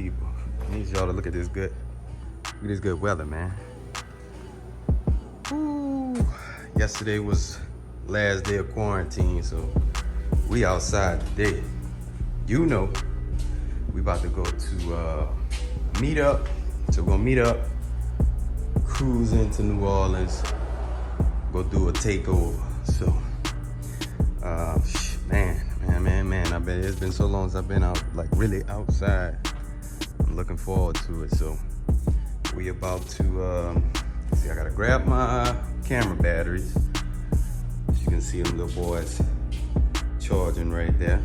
people. I need y'all to look at this good weather, man. Ooh. Yesterday was last day of quarantine, so we outside today. You know, we about to go to meet up. So we're gonna meet up, cruise into New Orleans, go do a takeover. So, man, it's been so long since I've been out, like really outside. I'm looking forward to it. So we about to, see, I gotta grab my camera batteries. As you can see them little boys charging right there.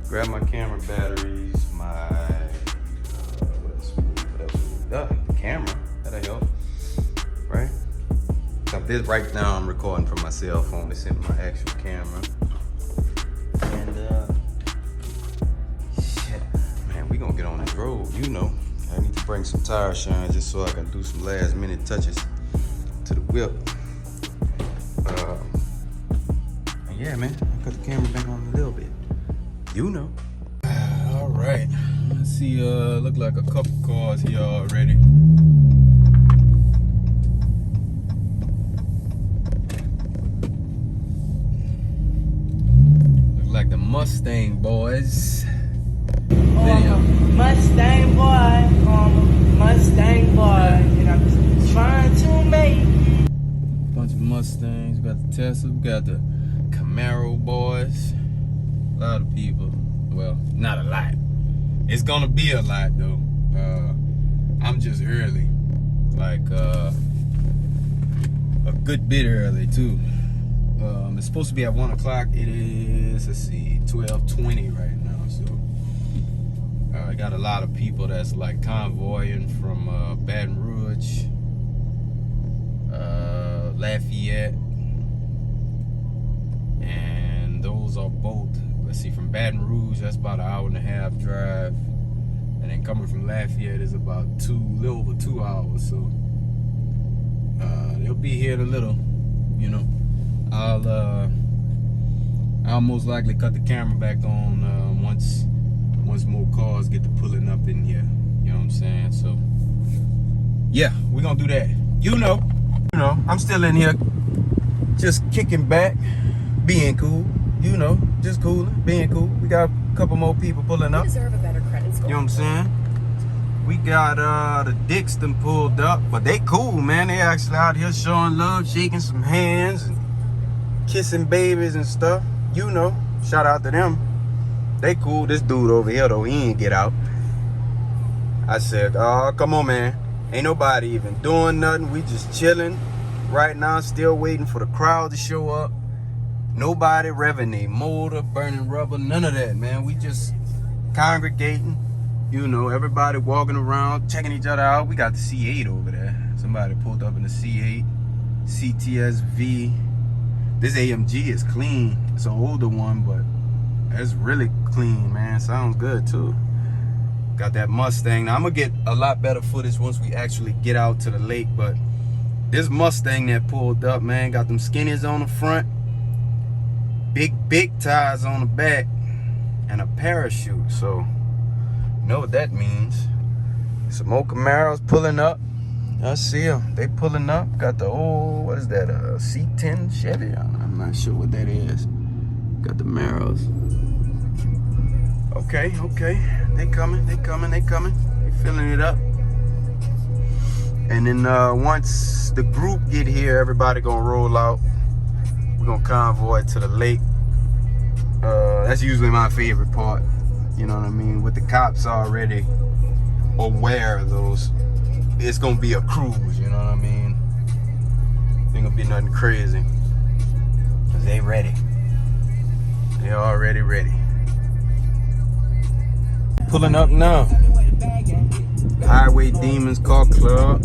Grab my camera batteries, my, the camera, that'll help, right? So this right now I'm recording from my cell phone. This isn't my actual camera. And shit, man, we gonna get on this road, you know. I need to bring some tire shine just so I can do some last minute touches to the whip. And yeah, man, I cut the camera back on a little bit, you know. All right, let's see, look like a couple cars here already. Look like the Mustang boys. Mustang boy, Mustang boy, and I'm just trying to make Bunch of Mustangs. We got the Tesla, we got the Camaro boys. A lot of people. Well, not a lot. It's gonna be a lot though. I'm just early, like a good bit early too. It's supposed to be at 1 o'clock. It is, let's see, 12:20 right now. So I got a lot of people that's like convoying from Baton Rouge, Lafayette, and those are both, let's see, from Baton Rouge, that's about an hour-and-a-half drive, and then coming from Lafayette is about a little over 2 hours. So they'll be here in a little, you know. I'll most likely cut the camera back on once more cars get to pulling up in here. You know what I'm saying? So yeah, we're gonna do that. You know, I'm still in here just kicking back, being cool, you know, just cooling, being cool. We got a couple more people pulling up. You deserve a better credit score. You know what I'm saying? We got the Dicks them pulled up, but they cool, man. They actually out here showing love, shaking some hands and kissing babies and stuff. You know, shout out to them. They cool. This dude over here though, he ain't get out. I said, oh, come on, man. Ain't nobody even doing nothing. We just chilling right now, still waiting for the crowd to show up. Nobody revving a motor, burning rubber, none of that, man. We just congregating. You know, everybody walking around, checking each other out. We got the C8 over there. Somebody pulled up in the C8, CTSV. This AMG is clean. It's an older one, but it's really clean, man. Sounds good too. Got that Mustang. Now I'm gonna get a lot better footage once we actually get out to the lake, but this Mustang that pulled up, man, got them skinnies on the front, big tires on the back, and a parachute. So you know what that means. Some more Camaros pulling up. I see them. They pulling up. Got the old, what is that, C10 Chevy? I'm not sure what that is. Got the Maros. Okay. They coming. They filling it up. And then once the group get here, everybody gonna roll out. We're gonna convoy to the lake. That's usually my favorite part. You know what I mean? With the cops already aware of those. It's gonna be a cruise, you know what I mean? Ain't gonna be nothing crazy. Cause they ready. They already ready. Pulling up now. Highway Demons Car Club.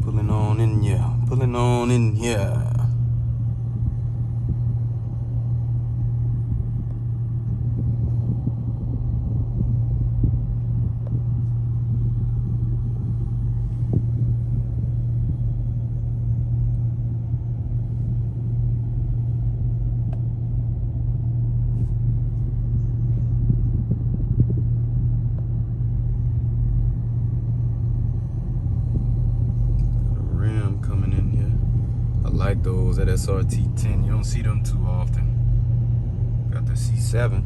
Pulling on in here. Pulling on in here. turbos at SRT10. You don't see them too often. Got the C7.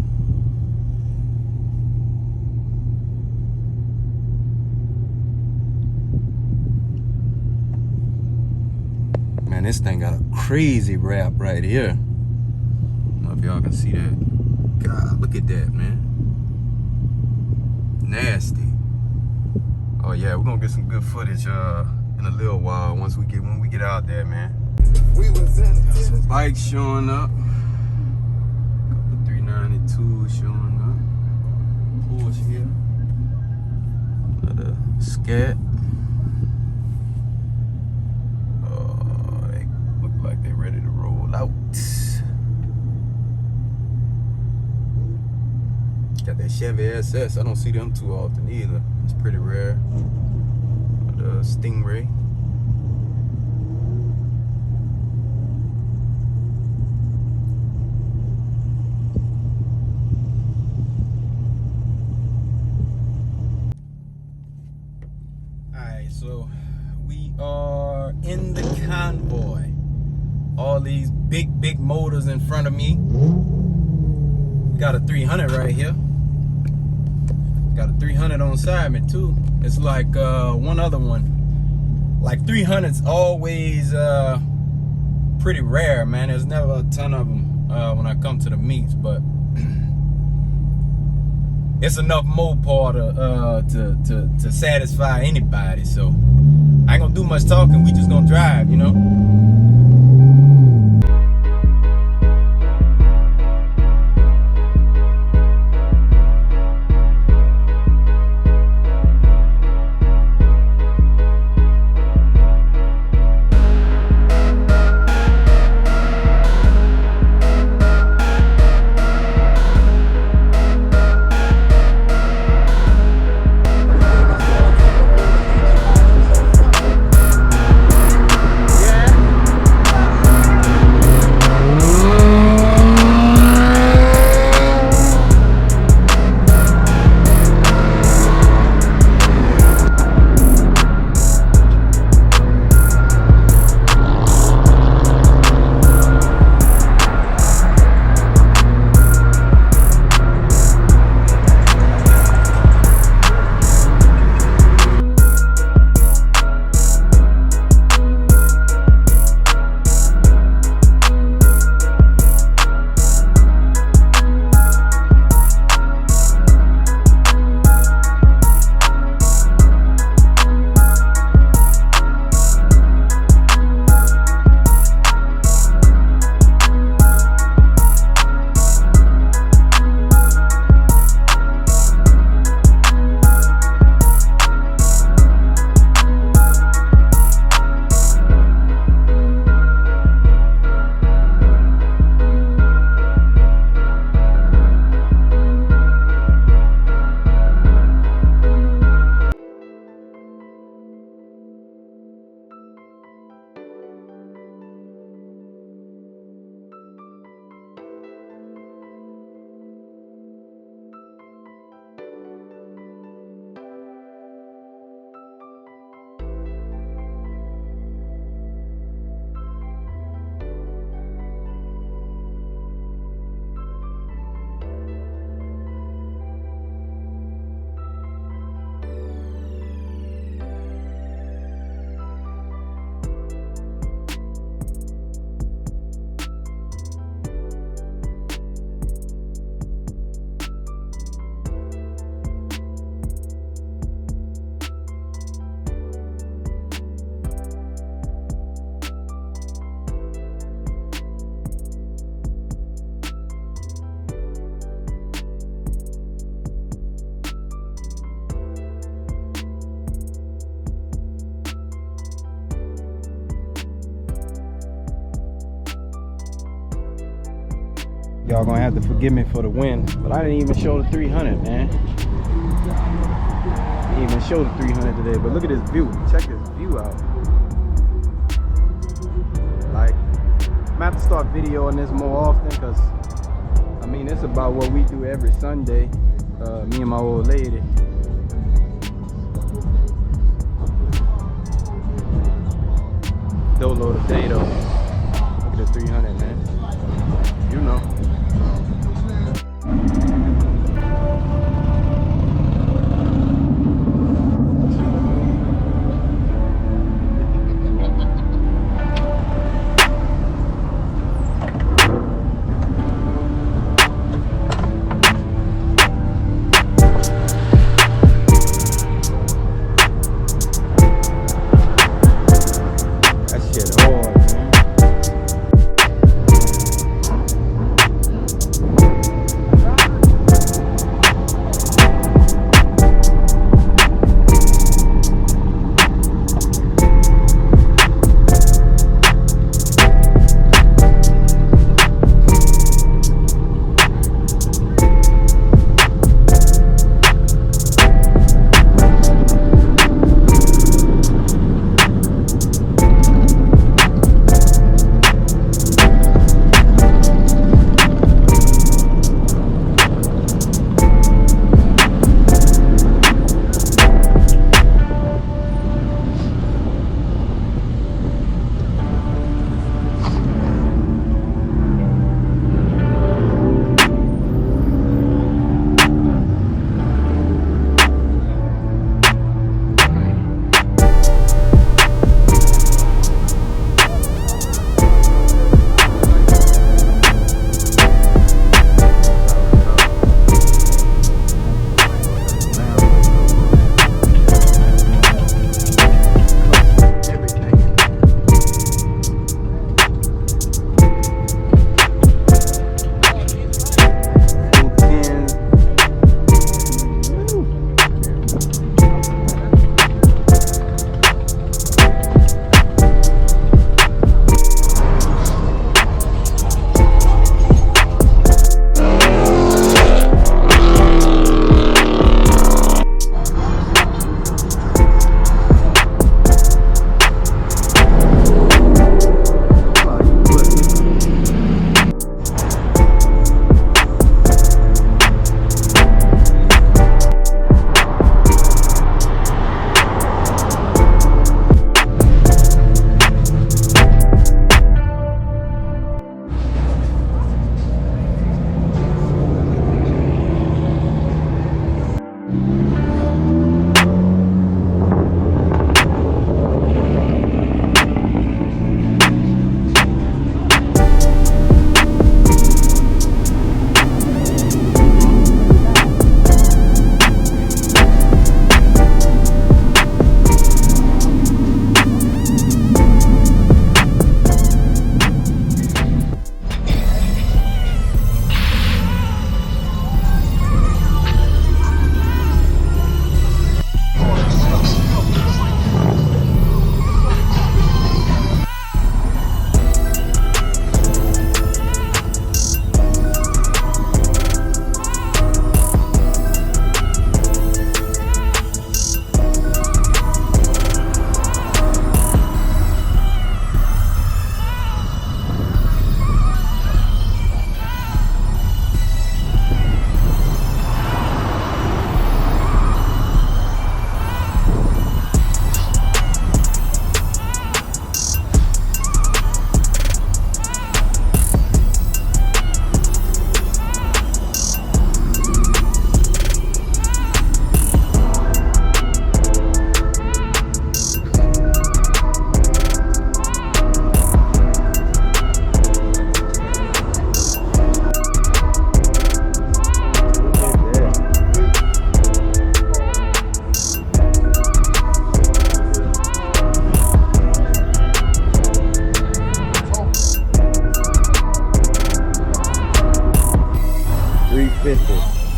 Man, this thing got a crazy wrap right here. I don't know if y'all can see that. God, look at that, man. Nasty. Oh yeah, we're gonna get some good footage in a little while when we get out there, man. Got some bikes showing up. Couple 392 showing up. Porsche here. Another Scat. They look like they're ready to roll out. Got that Chevy SS. I don't see them too often either. It's pretty rare. The Stingray. Alright, so we are in the Convoy. All these big motors in front of me. We got a 300 right here. Got a 300 on Sideman too. It's like one other one. Like 300's always pretty rare, man. There's never a ton of them when I come to the meets, but it's enough Mopar to satisfy anybody. So I ain't gonna do much talking. We just gonna drive, you know. Y'all gonna have to forgive me for the wind, but I didn't even show the 300, man. Didn't even show the 300 today, but look at this view. Check this view out. Like, I'm gonna have to start videoing this more often, because I mean, it's about what we do every Sunday, me and my old lady. Dolo today though. the 300, man. You know.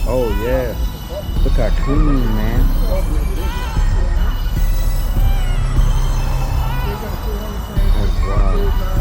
Oh yeah. Look how clean, man. That's wild.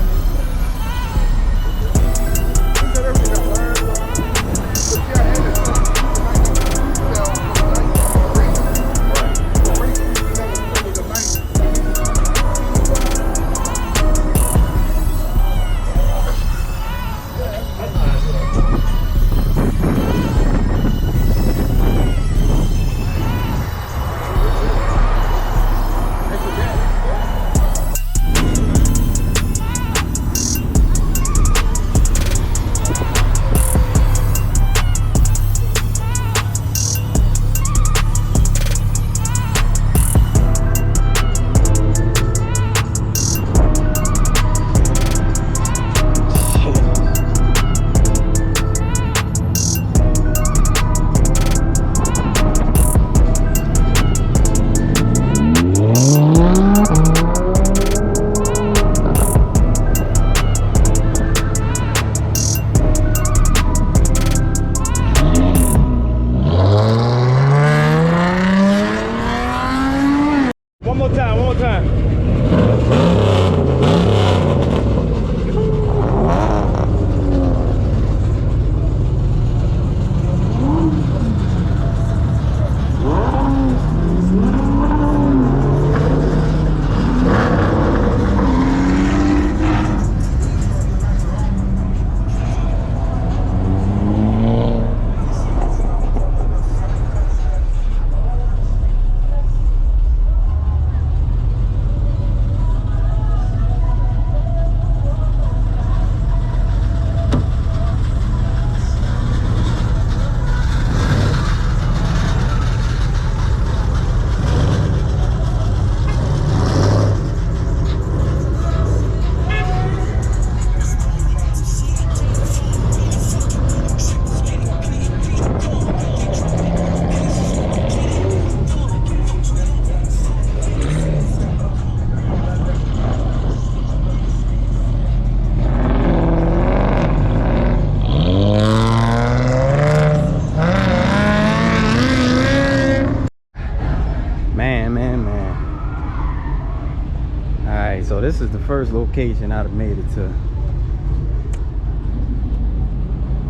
this is the first location I'd have made it to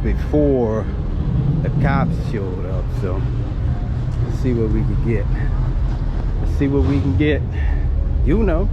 before the cops showed up. So let's see what we can get. Let's see what we can get. You know.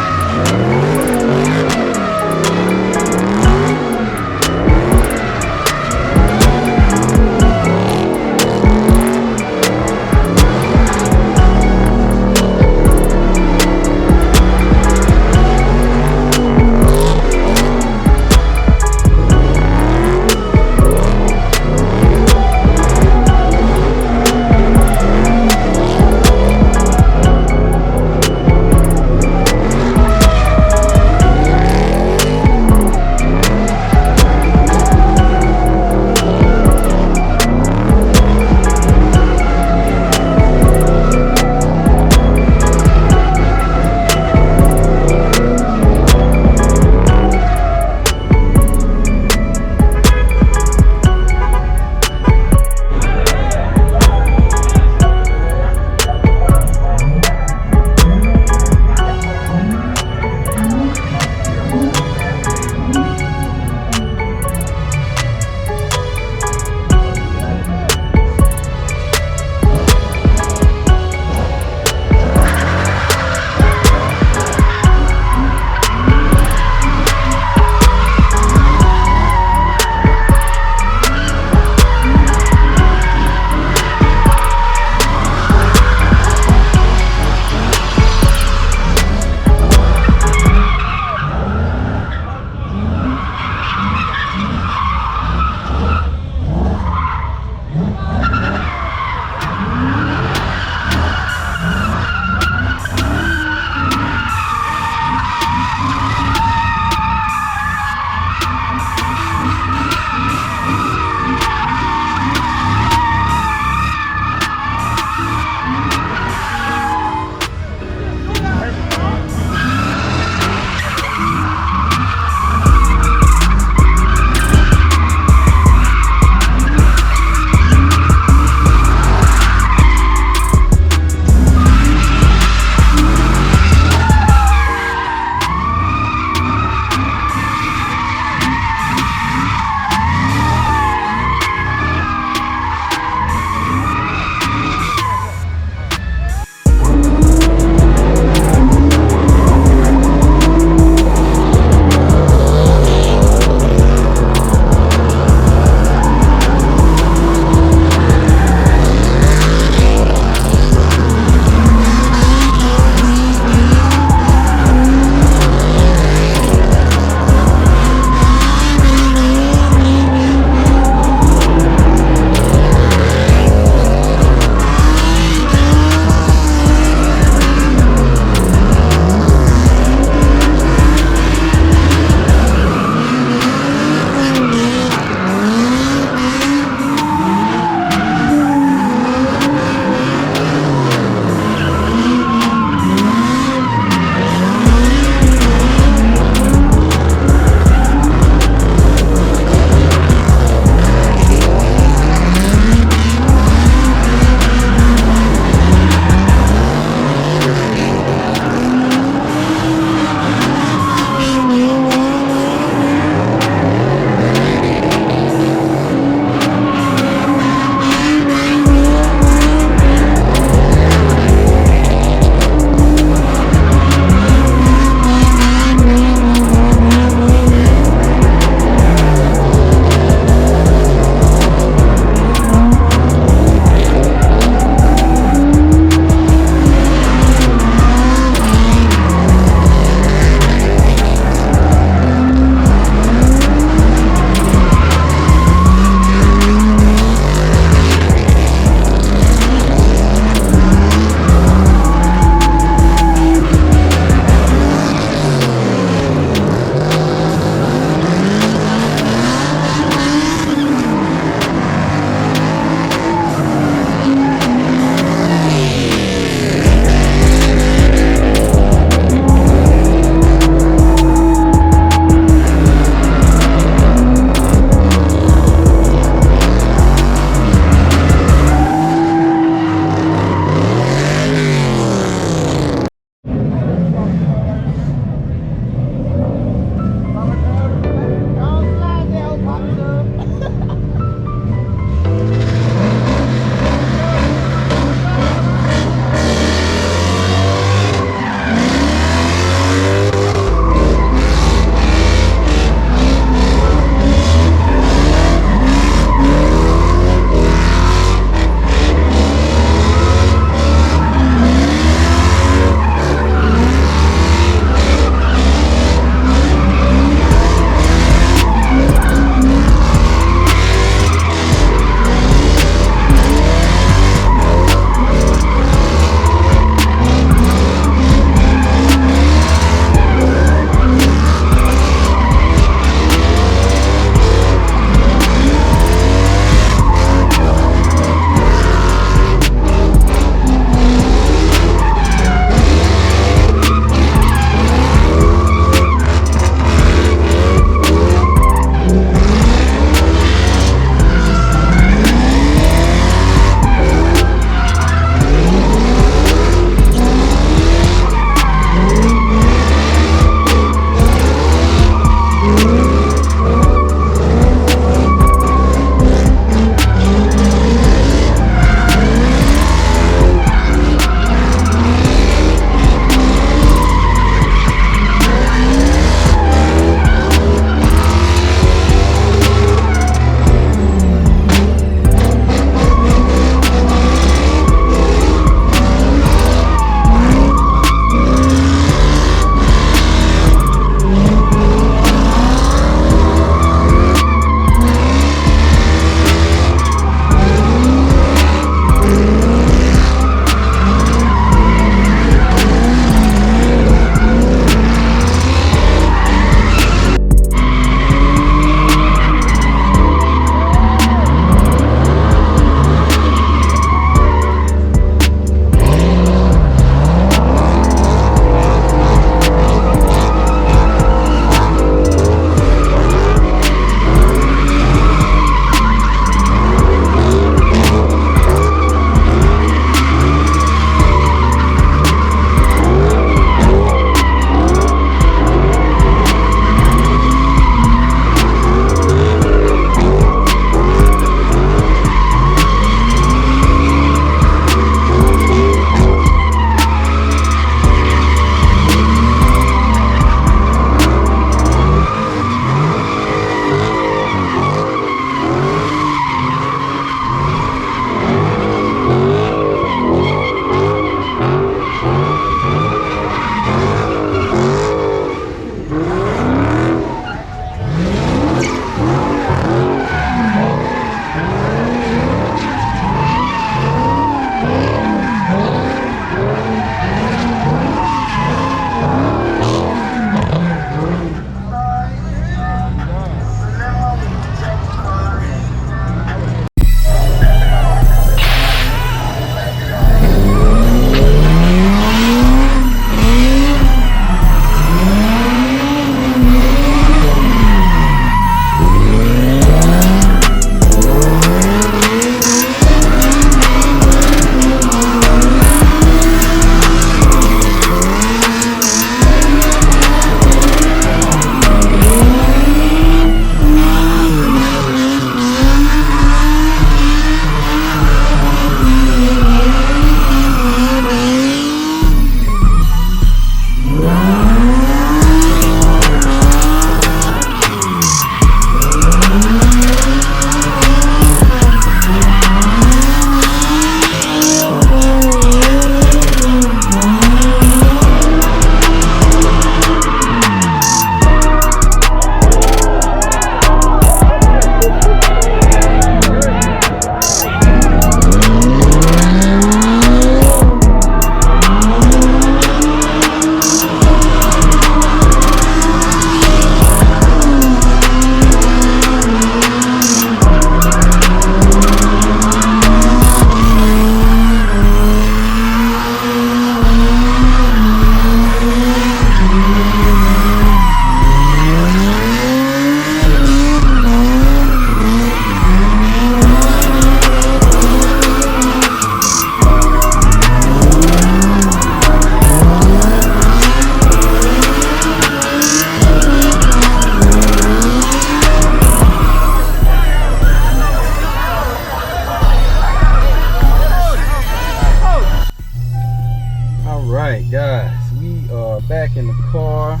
Alright guys, we are back in the car.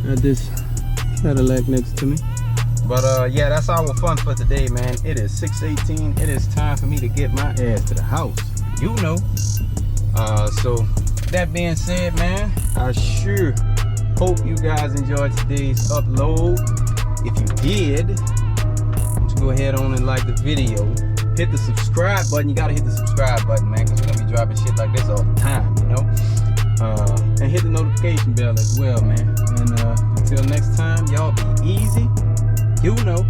Got this Cadillac next to me. But yeah, that's our fun for today, man. It is 6:18. It is time for me to get my ass to the house. You know. So that being said, man, I sure hope you guys enjoyed today's upload. If you did, why don't you go ahead on and like the video. Hit the subscribe button. You gotta hit the subscribe button, man, because we're gonna be dropping shit like this all the time, you know. And hit the notification bell as well, man. And until next time, y'all be easy. You know.